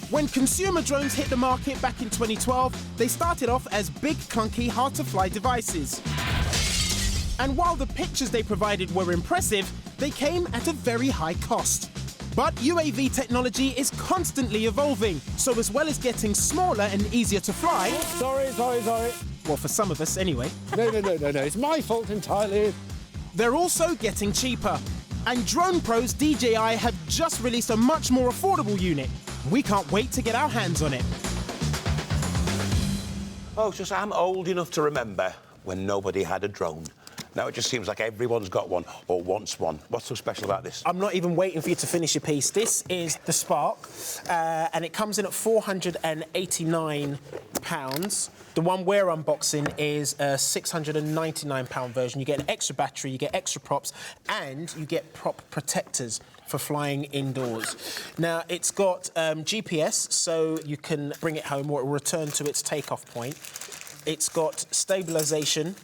When consumer drones hit the market back in 2012, they started off as big, clunky, hard-to-fly devices. And while the pictures they provided were impressive, they came at a very high cost. But UAV technology is constantly evolving, so as well as getting smaller and easier to fly... Sorry. Well, for some of us, anyway. No, it's my fault entirely. They're also getting cheaper. And Drone Pro's DJI have just released a much more affordable unit. We can't wait to get our hands on it. Oh, it's just I'm old enough to remember when nobody had a drone. Now it just seems like everyone's got one or wants one. What's so special about this? I'm not even waiting for you to finish your piece. This is the Spark, and it comes in at £489. The one we're unboxing is a £699 version. You get an extra battery, you get extra props, and you get prop protectors for flying indoors. Now, it's got GPS, so you can bring it home or it will return to its takeoff point. It's got stabilisation,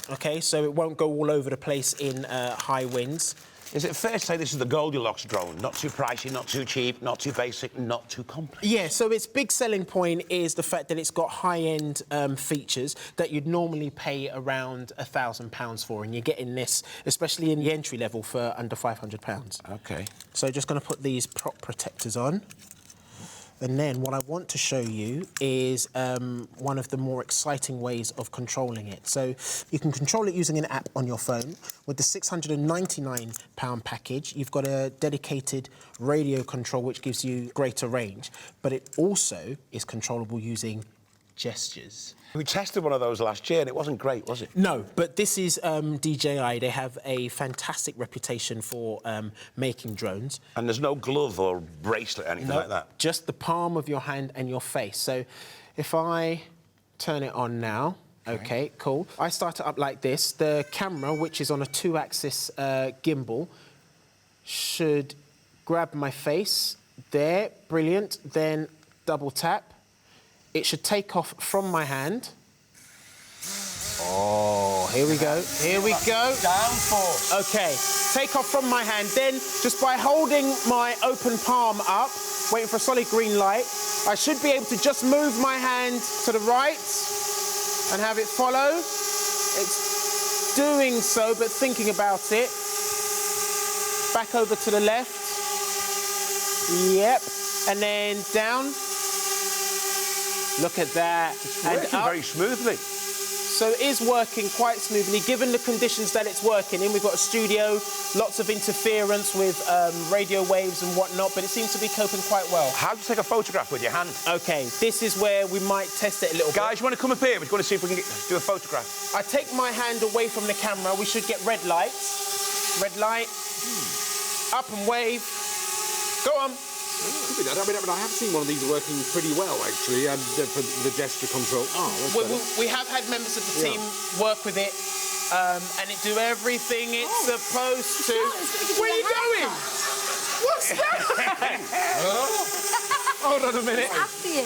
OK, so it won't go all over the place in high winds. Is it fair to say this is the Goldilocks drone? Not too pricey, not too cheap, not too basic, not too complex? Yeah, so its big selling point is the fact that it's got high-end features that you'd normally pay around £1,000 for, and you're getting this, especially in the entry level, for under £500. OK. So just going to put these prop protectors on. And then what I want to show you is one of the more exciting ways of controlling it. So you can control it using an app on your phone. With the £699 package, you've got a dedicated radio control which gives you greater range, but it also is controllable using gestures. We tested one of those last year and it wasn't great, was it? No, but this is DJI. They have a fantastic reputation for making drones. And there's no glove or bracelet or anything like that? Just the palm of your hand and your face. So if I turn it on now, OK, cool. I start it up like this. The camera, which is on a 2-axis gimbal, should grab my face. There, brilliant. Then double tap. It should take off from my hand. Oh, here we go. Here we go. Downforce. OK, take off from my hand. Then, just by holding my open palm up, waiting for a solid green light, I should be able to just move my hand to the right and have it follow. It's doing so, but thinking about it. Back over to the left. Yep. And then down. Look at that. It's working very smoothly. So it is working quite smoothly, given the conditions that it's working in. We've got a studio, lots of interference with radio waves and whatnot, but it seems to be coping quite well. How do you take a photograph with your hand? OK, this is where we might test it a little bit. Guys, you want to come up here? We want to see if we can do a photograph. I take my hand away from the camera. We should get red lights. Red light. Up and wave. Go on. Could be that. I mean, I have seen one of these working pretty well, actually, and for the gesture control. Oh, we have had members of the team work with it, and it do everything it's supposed to. Where are you going? What's that? Hold on a minute. After you.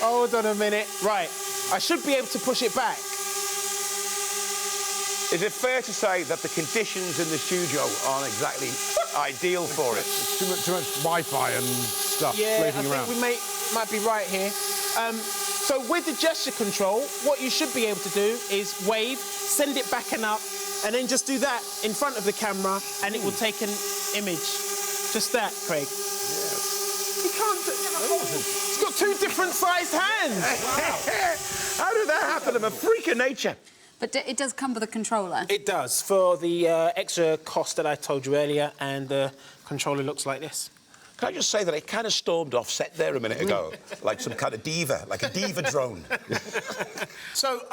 Hold on a minute. Right. I should be able to push it back. Is it fair to say that the conditions in the studio aren't exactly ideal for it? Too much Wi-Fi and stuff floating around. I think we might be right here. So with the gesture control, what you should be able to do is wave, send it back and up, and then just do that in front of the camera, and it will take an image. Just that, Craig. Yeah. You can't do He's got 2 different sized hands. Wow. How did that happen? I'm a freak of nature. But it does come with a controller. It does, for the extra cost that I told you earlier, and the controller looks like this. Can I just say that it kind of stormed off set there a minute ago, like some kind of diva, like a diva drone. So,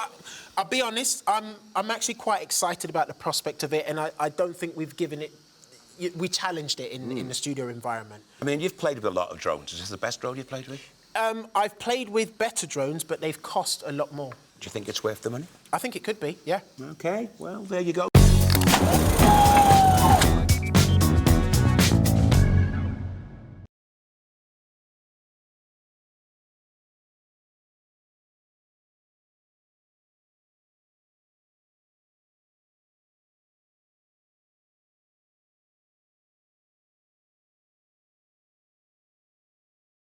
I'll be honest, I'm actually quite excited about the prospect of it, and I don't think we've given it... We challenged it in the studio environment. I mean, you've played with a lot of drones. Is this the best drone you've played with? I've played with better drones, but they've cost a lot more. Do you think it's worth the money? I think it could be, yeah. OK, well, there you go.